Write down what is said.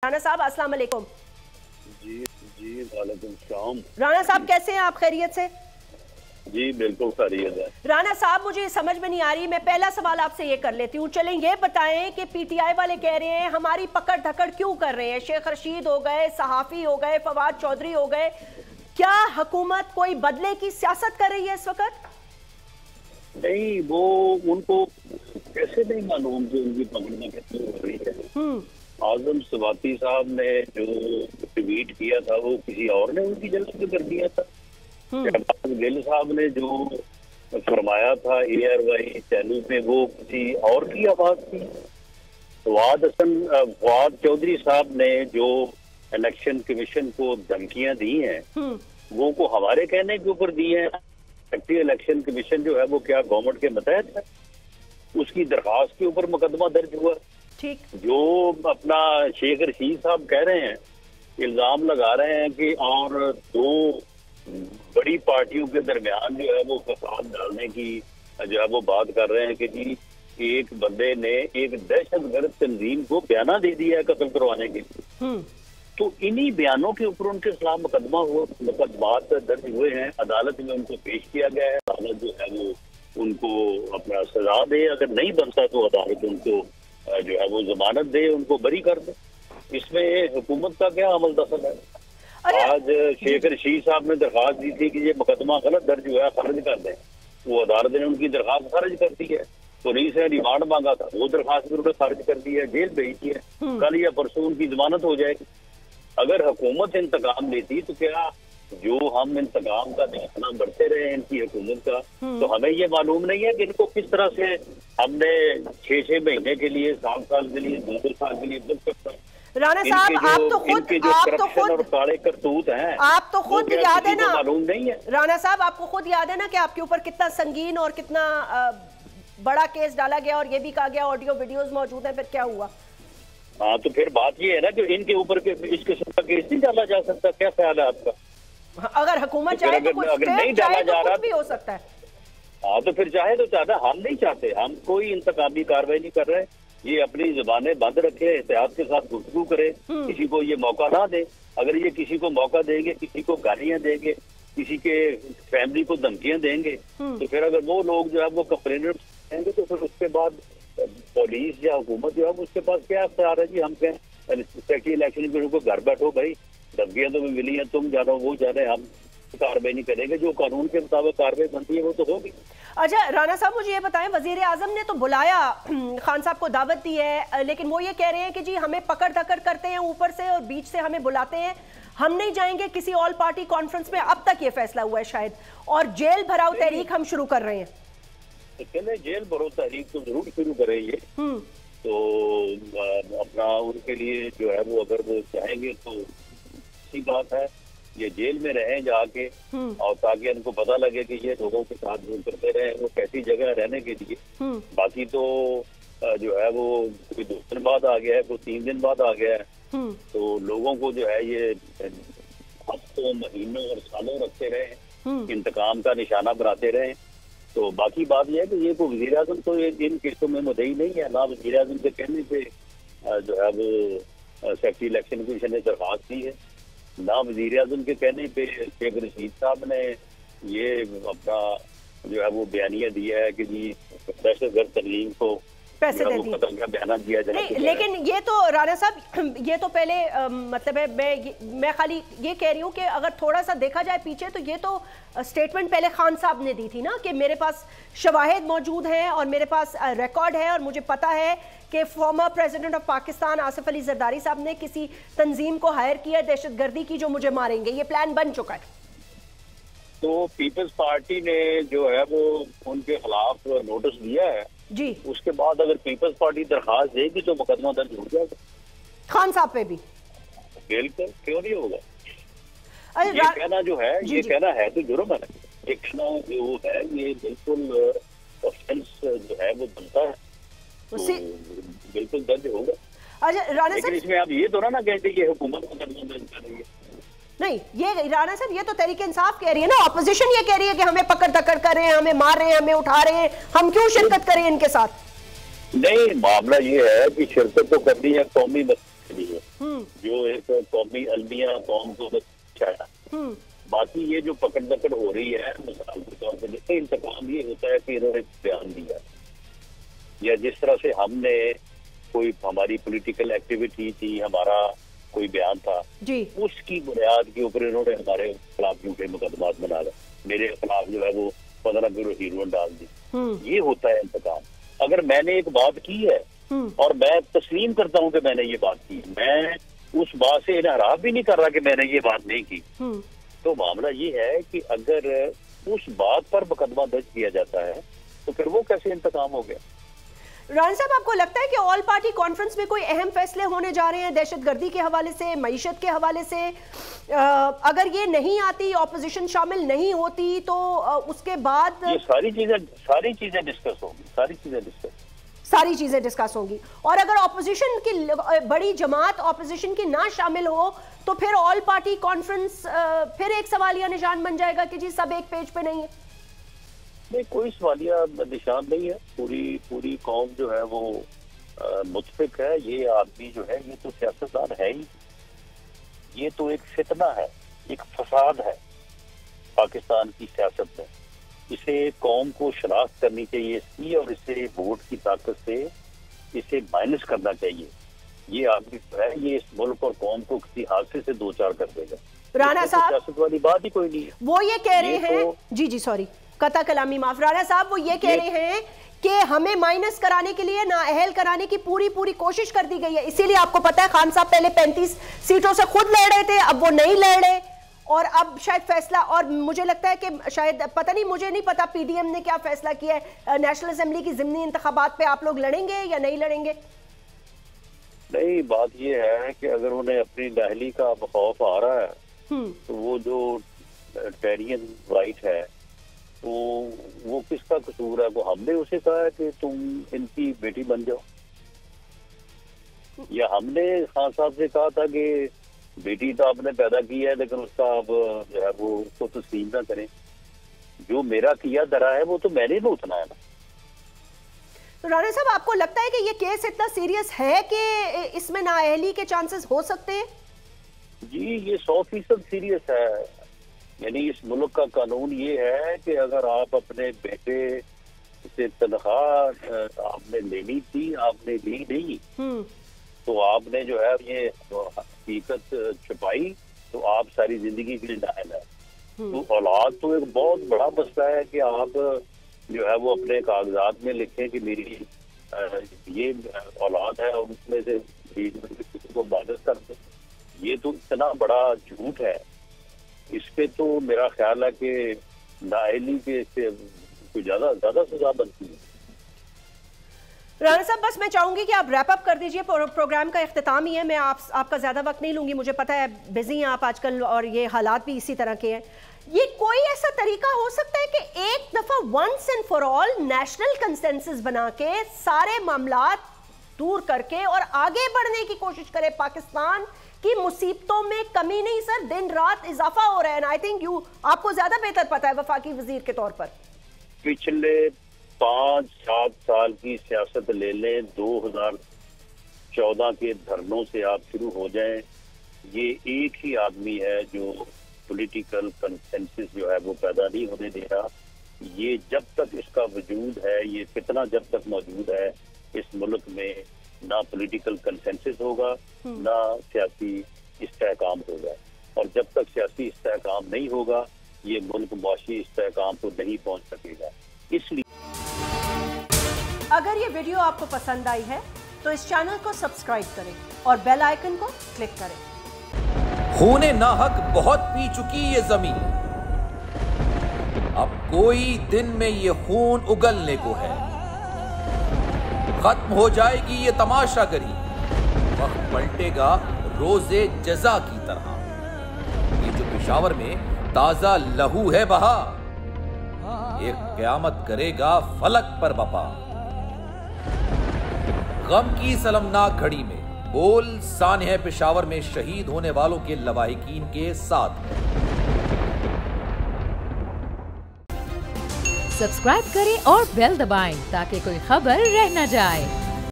राणा साहब अस्सलाम वालेकुम। जी जी वालेकुम सलाम। राणा साहब कैसे हैं आप, खैरियत से? जी बिल्कुल खैरियत है। राणा साहब मुझे समझ में नहीं आ रही, मैं पहला सवाल आपसे ये कर लेती हूँ। चलें ये बताएं कि पीटीआई वाले कह रहे हैं हमारी पकड़ धकड़ क्यों कर रहे हैं? शेख रशीद हो गए, सहाफी हो गए, फवाद चौधरी हो गए, क्या हुकूमत कोई बदले की सियासत कर रही है इस वक्त? नहीं, वो उनको कैसे नहीं मालूम कि उनकी पकड़ना कैसे हो रही है। आजम सवाती साहब ने जो ट्वीट किया था वो किसी और ने उनकी जगह पे कर दिया था। शहबाज गिल साहब ने जो फरमाया था ARY चैनल पे वो किसी और की आवाज थी। फवाद चौधरी साहब ने जो इलेक्शन कमीशन को धमकियां दी हैं वो को हमारे कहने के ऊपर दी है। सेक्रेटरी इलेक्शन कमीशन जो है वो क्या गवर्नमेंट के मतहत है? उसकी दरखास्त के ऊपर मुकदमा दर्ज हुआ। ठीक, जो अपना शेख रशीद साहब कह रहे हैं, इल्जाम लगा रहे हैं कि और दो बड़ी पार्टियों के दरमियान जो है वो फसाद डालने की जो है वो बात कर रहे हैं कि जी एक बंदे ने एक दहशतगर्द तंजीम को बयाना दे दिया है कत्ल करवाने के लिए। तो इन्हीं बयानों के ऊपर उनके खिलाफ मुकदमात दर्ज हुए हैं। अदालत में उनको पेश किया गया है। अदालत जो है वो उनको अपना सजा दे, अगर नहीं बनता तो अदालत उनको जो है वो जमानत दे, उनको बरी कर दे। इसमें हुकूमत का क्या अमल दखल है? आज शेख रशीद साहब ने दरखास्त दी थी कि ये मुकदमा गलत दर्ज हुआ है, खारिज कर दें। वो अदालत ने उनकी दरखास्त खारिज कर दी है। पुलिस ने रिमांड मांगा था, वो दरखास्त भी उन्होंने खारिज कर दी है, जेल भेज दी है। कल या परसों उनकी जमानत हो जाएगी। अगर हुकूमत इंतकाम लेती तो क्या जो हम इंतकाम का निशाना बढ़ते रहे इनकी हुकूमत का, तो हमें ये मालूम नहीं है कि इनको किस तरह से हमने 6-6 महीने के लिए, 7 साल के लिए, 2-2 साल के लिए बुक करता है। राणा साहब आप तो खुद और काले करतूत हैं, आप तो खुद याद है ना, मालूम नहीं है। राणा साहब आपको खुद याद है ना कि आपके ऊपर कितना संगीन और कितना बड़ा केस डाला गया और ये भी कहा गया ऑडियो वीडियोस मौजूद है, फिर क्या हुआ? हाँ, तो फिर बात ये है ना कि इनके ऊपर इस किस्म का केस नहीं डाला जा सकता। क्या ख्याल है आपका? अगर हुकूमत चाहे तो कुछ अगर नहीं डाला जा रहा भी हो सकता है। हाँ, तो फिर चाहे तो चाहता, हम नहीं चाहते, हम कोई इंतकामी कार्रवाई नहीं कर रहे। ये अपनी जुबानें बंद रखे, एहतियात के साथ गुफ्तगू करे, किसी को ये मौका ना दे। अगर ये किसी को मौका देंगे, किसी को गालियां देंगे, किसी के फैमिली को धमकियां देंगे, तो फिर अगर वो लोग जो है वो कंप्लेनर देंगे तो फिर उसके बाद पुलिस या हुकूमत जो है उसके पास क्या अख्तियार है? जी हम कहें सेक्रेटरी इलेक्शन ब्यूरो को घर बैठो भाई, धमकियां तुम्हें मिली हैं, तुम जानो वो जाने, हम कार्रवाई नहीं करेंगे। जो कानून के मुताबिक कार्रवाई बनती है वो तो होगी। अच्छा राणा साहब मुझे ये बताएं, वजीर आजम ने तो बुलाया, खान साहब को दावत दी है, लेकिन वो ये कह रहे हैं कि जी हमें पकड़ धकड़ करते हैं ऊपर से और बीच से हमें बुलाते हैं, हम नहीं जाएंगे किसी ऑल पार्टी कॉन्फ्रेंस में। अब तक ये फैसला हुआ है शायद, और जेल भराव तहरीक हम शुरू कर रहे हैं। तो चले जेल भरो तहरीक तो जरूर शुरू करेंगे। तो अपना उनके लिए जो है वो अगर वो चाहेंगे तो अच्छी बात है, ये जेल में रहें जाके, और ताकि उनको पता लगे कि ये लोगों के साथ जो करते रहे वो कैसी जगह रहने के लिए। बाकी तो जो है वो कोई 2 दिन बाद आ गया है, कोई 3 दिन बाद आ गया है, तो लोगों को जो है ये हफ्तों, महीनों और सालों रखते रहे, इंतकाम का निशाना बनाते रहे। तो बाकी बात यह है कि ये को वजीर आजम तो इन केसों में मुद्दई नहीं है। ना वजीर आजम के कहने पे जो है वो सेक्रेटरी इलेक्शन कमीशन ने दरखास्त दी है, ना वजीर आजम के कहने पे शेख रशीद साहब ने ये अपना जो है वो बयानिया दिया है कि जी दहशतगर्द तंजीम को पैसे दे दिए, बयाना दिया जाए। लेकिन ये तो राणा साहब ये तो पहले मतलब है, मैं खाली ये कह रही हूँ कि अगर थोड़ा सा देखा जाए पीछे तो ये तो स्टेटमेंट पहले खान साहब ने दी थी ना कि मेरे पास शवाहिद मौजूद हैं और मेरे पास रिकॉर्ड है और मुझे पता है कि former president of Pakistan Asif Ali Zardari साहब ने किसी तंजीम को हायर किया दहशतगर्दी की जो मुझे मारेंगे, ये प्लान बन चुका है। तो पीपल्स पार्टी ने जो है वो उनके खिलाफ नोटिस दिया है जी, उसके बाद अगर पीपल्स पार्टी दरखास्त देगी तो मुकदमा दर्ज हो जाएगा खान साहब पे भी। बिल्कुल, क्यों नहीं होगा? ये कहना जो है ये कहना है तो जुर्म है। ये कहना जो है ये बिल्कुल ऑफेंस जो है वो बनता है, तो बिल्कुल दर्ज होगा। अच्छा राणा साहब, लेकिन इसमें आप ये तो ना कहेंगे कि हुकूमत मुकदमा दर्ज कर रही है। नहीं, ये राणा साहब ये तो तहरीक इंसाफ कह रही है ना, ऑपोजिशन ये कह रही है कि हमें पकड़ धकड़ कर रहे हैं, हमें मार रहे हैं, हमें उठा रहे हैं, हम क्यों शिरकत करें इनके साथ? नहीं, मामला ये है कि शिरकत तो करनी है कौमी दी है, जो एक कौमी अलमिया कौम को बचाया। बाकी ये जो पकड़ दकड़ हो रही है, मिसाल के तौर पर जैसे इंतकाम ये होता है कि इन्होंने बयान दिया, या जिस तरह से हमने कोई हमारी पॉलिटिकल एक्टिविटी थी, हमारा कोई बयान था जी, उसकी बुनियाद के ऊपर इन्होंने हमारे खिलाफ झूठे मुकदमात बना रहे, मेरे खिलाफ जो है वो 15 किलो हीरोइन डाल दी। ये होता है इंतकाम। अगर मैंने एक बात की है और मैं तस्लीम करता हूँ कि मैंने ये बात की, मैं उस बात से इनहराफ भी नहीं कर रहा कि मैंने ये बात नहीं की, तो मामला ये है कि अगर उस बात पर मुकदमा दर्ज किया जाता है तो फिर वो कैसे इंतकाम हो गया। राणा साहब, आपको लगता है कि ऑल पार्टी कॉन्फ्रेंस में कोई अहम फैसले होने जा रहे हैं दहशतगर्दी के हवाले से, मईशत के हवाले से? अगर ये नहीं आती, ऑपोजिशन शामिल नहीं होती, तो उसके बाद ये सारी चीजें डिस्कस होंगी, सारी चीजें डिस्कस होंगी। और अगर ऑपोजिशन की बड़ी जमात ऑपोजिशन की ना शामिल हो तो फिर ऑल पार्टी कॉन्फ्रेंस फिर एक सवालिया निशान बन जाएगा कि जी सब एक पेज पे नहीं है। नहीं, कोई सवालिया निशान नहीं है। पूरी कौम जो है वो मुत्फिक है। ये आदमी जो है ये तो सियासतदान है ही, ये तो एक फितना है, एक फसाद है पाकिस्तान की सियासत में। इसे कौम को शनाख्त करनी चाहिए इसकी, और इसे वोट की ताकत से इसे माइनस करना चाहिए। ये आदमी जो है ये इस मुल्क और कौम को किसी हादसे से दो चार कर देगा। राणा साहब, सियासत वाली बात ही कोई नहीं है। वो ये कह रहे हैं जी सॉरी कता कलामी माफ। राणा साहब, वो ये कह रहे हैं कि हमें माइनस कराने के लिए, नाअहल कराने की पूरी कोशिश कर दी गई है। इसीलिए आपको पता है खान साहब पहले 35 सीटों से खुद लड़ रहे थे, अब वो नहीं लड़ रहे, और अब शायद फैसला, और मुझे लगता है कि शायद पता नहीं, मुझे नहीं पता पीडीएम ने क्या फैसला किया है, नेशनल असेंबली की ज़िमनी इंतखाबात पे आप लोग लड़ेंगे या नहीं लड़ेंगे? नहीं, बात ये है कि अगर उन्हें अपनी नाअहली का खौफ आ रहा है तो वो जो टेरियन राइट है तो वो किसका कसूर है? वो हमने उसे कहा है कि तुम इनकी बेटी बन जाओ, या हमने खान साहब से कहा था कि बेटी तो आपने पैदा की है लेकिन उसका अब जो है वो उसको तस्लीम ना करें। जो मेरा किया धरा है वो तो मैंने भी उठना है ना। तो राणा साहब, आपको लगता है कि ये केस इतना सीरियस है कि इसमें नाअहली के चांसेस हो सकते हैं? जी, ये 100% सीरियस है। यानी इस मुल्क का कानून ये है कि अगर आप अपने बेटे से तनख्वाह आपने लेनी थी, आपने ली नहीं, तो आपने जो है ये हकीकत छुपाई, तो आप सारी जिंदगी के लिए नाअहल है। तो औलाद तो एक बहुत बड़ा मसला है कि आप जो है वो अपने कागजात में लिखें कि मेरी ये औलाद है और उसमें से किसी को बाधित कर दे। ये तो इतना बड़ा झूठ है। इस पे तो मेरा ख्याल है कि नाअहली के कोई ज्यादा सजा बनती है। राणा साहब, बस मैं चाहूंगी कि आप रैप अप कर दीजिए, प्रोग्राम का इख्तिताम ही है। मैं आपका ज्यादा वक्त नहीं लूंगी, मुझे पता है बिजी हैं आप आजकल और ये हालात भी इसी तरह के हैं। ये कोई ऐसा तरीका हो सकता है कि एक दफा once and for all national consensus बना के सारे मामलात दूर करके और आगे बढ़ने की कोशिश करे? पाकिस्तान की मुसीबतों में कमी नहीं सर, दिन रात इजाफा हो रहा है। आई थिंक आपको ज्यादा बेहतर पता है वफाकी वजीर के तौर पर। पिछले 5-7 साल की सियासत ले लें, 2014 के धरनों से आप शुरू हो जाएं, ये एक ही आदमी है जो पॉलिटिकल कंसेंसस जो है वो पैदा नहीं होने दे रहा। ये जब तक इसका वजूद है, ये फितना जब तक मौजूद है, इस मुल्क में ना पॉलिटिकल कंसेंसस होगा ना सियासी इस्तेहकाम होगा। और जब तक सियासी इस्तेहकाम नहीं होगा ये मुल्क मुआशी इस्तेहकाम को नहीं पहुंच सकेगा। इसलिए अगर ये वीडियो आपको पसंद आई है तो इस चैनल को सब्सक्राइब करें और बेल आइकन को क्लिक करें। खूने नाहक बहुत पी चुकी ये जमीन, अब कोई दिन में ये खून उगलने को है। खत्म हो जाएगी ये तमाशागरी, वक्त पलटेगा रोजे जजा की तरह। ये जो पेशावर में ताजा लहू है बहा, ये क़यामत करेगा फलक पर बपा। गम की सलमनाक घड़ी में बोल सानह पेशावर में शहीद होने वालों के लवाहिकीन के साथ है। सब्सक्राइब करें और बेल दबाएं ताकि कोई खबर रह न जाए।